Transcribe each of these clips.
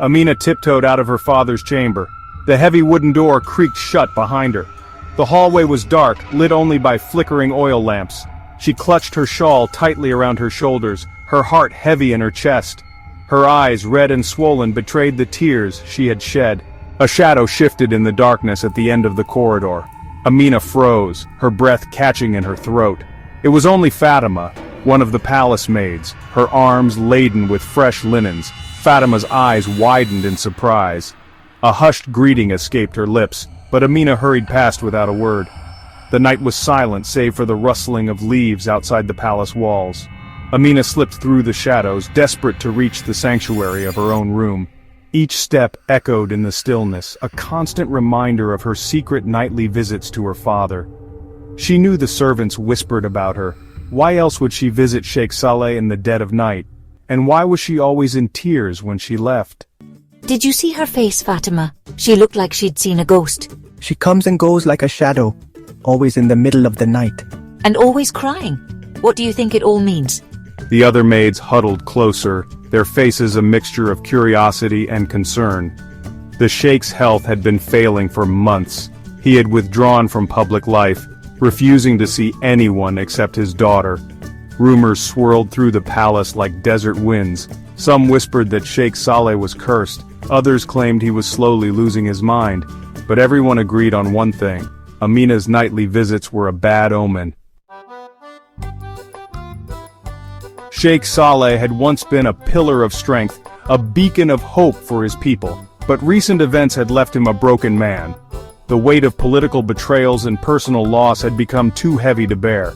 Amina tiptoed out of her father's chamber. The heavy wooden door creaked shut behind her. The hallway was dark, lit only by flickering oil lamps. She clutched her shawl tightly around her shoulders, her heart heavy in her chest. Her eyes, red and swollen, betrayed the tears she had shed. A shadow shifted in the darkness at the end of the corridor. Amina froze, her breath catching in her throat. It was only Fatima, one of the palace maids, her arms laden with fresh linens. Fatima's eyes widened in surprise. A hushed greeting escaped her lips, but Amina hurried past without a word. The night was silent save for the rustling of leaves outside the palace walls. Amina slipped through the shadows, desperate to reach the sanctuary of her own room. Each step echoed in the stillness, a constant reminder of her secret nightly visits to her father. She knew the servants whispered about her. Why else would she visit Sheikh Saleh in the dead of night? And why was she always in tears when she left? Did you see her face, Fatima? She looked like she'd seen a ghost. She comes and goes like a shadow, always in the middle of the night. And always crying. What do you think it all means? The other maids huddled closer, their faces a mixture of curiosity and concern. The Sheikh's health had been failing for months. He had withdrawn from public life, refusing to see anyone except his daughter. Rumors swirled through the palace like desert winds. Some whispered that Sheikh Saleh was cursed, others claimed he was slowly losing his mind. But everyone agreed on one thing: Amina's nightly visits were a bad omen. Sheikh Saleh had once been a pillar of strength, a beacon of hope for his people, but recent events had left him a broken man. The weight of political betrayals and personal loss had become too heavy to bear.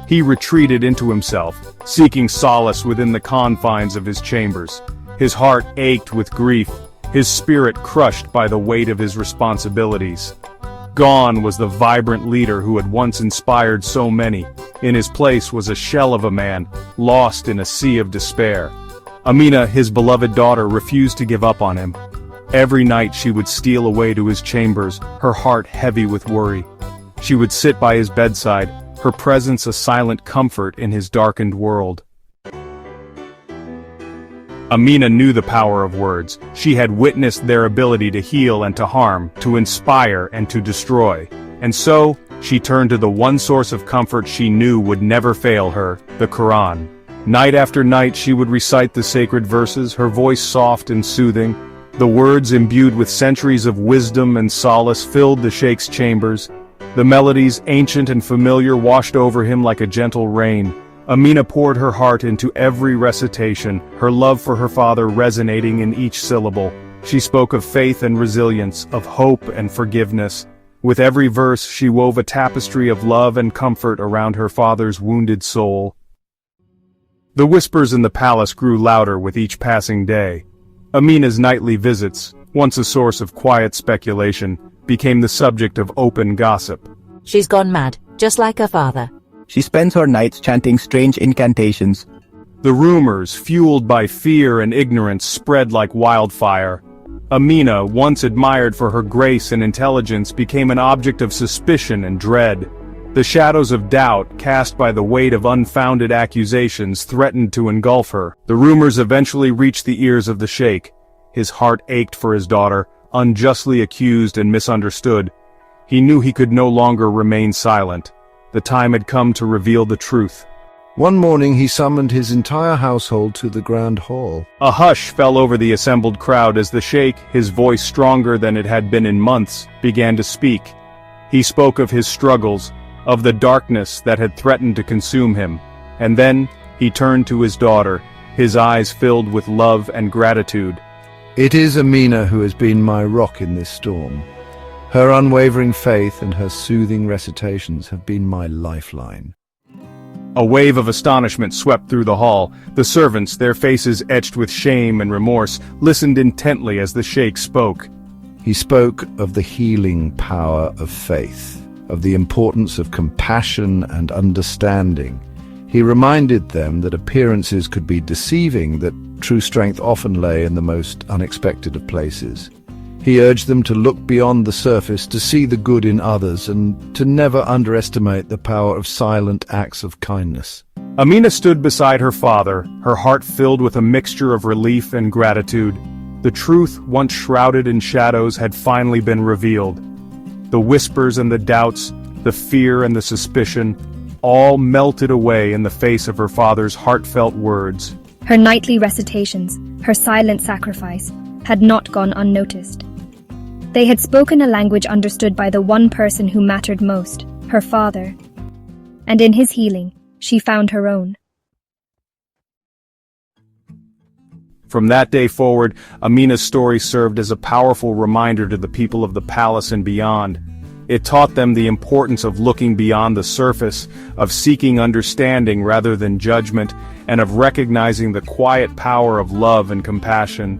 He retreated into himself, seeking solace within the confines of his chambers. His heart ached with grief, his spirit crushed by the weight of his responsibilities. Gone was the vibrant leader who had once inspired so many. In his place was a shell of a man, lost in a sea of despair. Amina, his beloved daughter, refused to give up on him. Every night she would steal away to his chambers, her heart heavy with worry. She would sit by his bedside, her presence a silent comfort in his darkened world. Amina knew the power of words. She had witnessed their ability to heal and to harm, to inspire and to destroy. And so, she turned to the one source of comfort she knew would never fail her, the Qur'an. Night after night she would recite the sacred verses, her voice soft and soothing. The words imbued with centuries of wisdom and solace filled the Sheikh's chambers. The melodies, ancient and familiar, washed over him like a gentle rain. Amina poured her heart into every recitation, her love for her father resonating in each syllable. She spoke of faith and resilience, of hope and forgiveness. With every verse she wove a tapestry of love and comfort around her father's wounded soul. The whispers in the palace grew louder with each passing day. Amina's nightly visits, once a source of quiet speculation, became the subject of open gossip. She's gone mad, just like her father. She spends her nights chanting strange incantations. The rumors, fueled by fear and ignorance, spread like wildfire. Amina, once admired for her grace and intelligence, became an object of suspicion and dread. The shadows of doubt, cast by the weight of unfounded accusations, threatened to engulf her. The rumors eventually reached the ears of the Sheikh. His heart ached for his daughter, unjustly accused and misunderstood. He knew he could no longer remain silent. The time had come to reveal the truth. One morning he summoned his entire household to the grand hall. A hush fell over the assembled crowd as the Sheikh, his voice stronger than it had been in months, began to speak. He spoke of his struggles, of the darkness that had threatened to consume him, and then he turned to his daughter, his eyes filled with love and gratitude. It is Amina who has been my rock in this storm. Her unwavering faith and her soothing recitations have been my lifeline. A wave of astonishment swept through the hall. The servants, their faces etched with shame and remorse, listened intently as the Sheikh spoke. He spoke of the healing power of faith, of the importance of compassion and understanding. He reminded them that appearances could be deceiving, that true strength often lay in the most unexpected of places. He urged them to look beyond the surface, to see the good in others, and to never underestimate the power of silent acts of kindness. Amina stood beside her father, her heart filled with a mixture of relief and gratitude. The truth, once shrouded in shadows, had finally been revealed. The whispers and the doubts, the fear and the suspicion, all melted away in the face of her father's heartfelt words. Her nightly recitations, her silent sacrifice, had not gone unnoticed. They had spoken a language understood by the one person who mattered most, her father. And in his healing, she found her own. From that day forward, Amina's story served as a powerful reminder to the people of the palace and beyond. It taught them the importance of looking beyond the surface, of seeking understanding rather than judgment, and of recognizing the quiet power of love and compassion.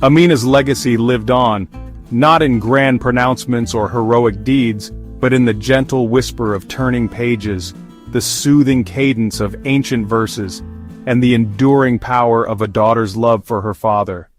Amina's legacy lived on, not in grand pronouncements or heroic deeds, but in the gentle whisper of turning pages, the soothing cadence of ancient verses, and the enduring power of a daughter's love for her father.